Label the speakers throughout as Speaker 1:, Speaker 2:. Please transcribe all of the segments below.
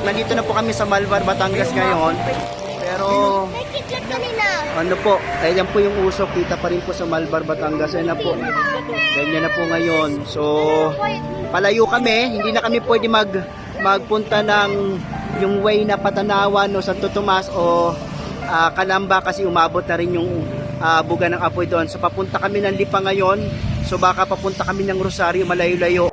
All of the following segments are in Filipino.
Speaker 1: nandito na po kami sa Malvar, Batangas ngayon. Pero ano po, ayan po yung usok, kita pa rin po sa Malvar, Batangas. Ayan na po, ganyan na po ngayon. So palayo kami, hindi na kami pwede magpunta ng yung way na Patanawan o Santo Tomas o Calamba kasi umabot na rin yung buga ng apoy doon. So papunta kami ng Lipa ngayon, so baka papunta kami ng Rosario, malayo-layo.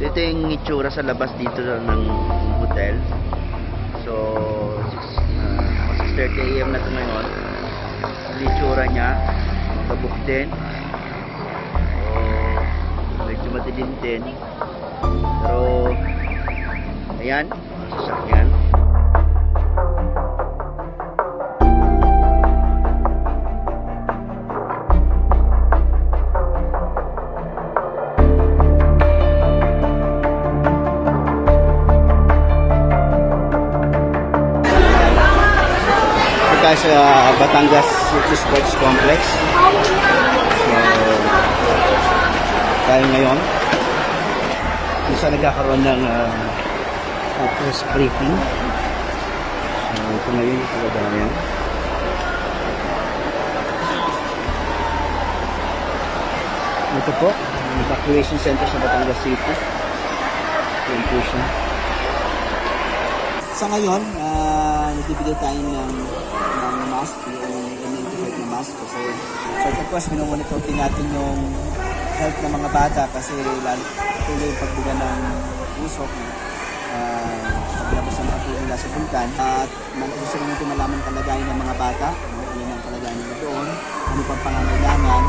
Speaker 1: Ito yung itsura sa labas dito ng hotel. So 6:30 AM na ito ngayon. Yung itsura niya mabuk din, so medyo madilim din, pero ayan, sasakyan. Sa Batangas City Sports Complex. So tayo ngayon kung saan nagkakaroon ng press briefing. So ito ngayon yung kalagayan. Ito po ang evacuation center sa Batangas City. Yan po siya. Sa ngayon nagbibigay tayo ng mask, yung identified na mask kasi so of course minomonitor din natin yung health ng mga bata kasi tuloy yung pagbuga ng usok paglabas ng mga tuloy nila sa bulkan at gusto rin natin malaman kalagayan ng mga bata, ano ang kalagayan nila doon, ano pang pangangailangan.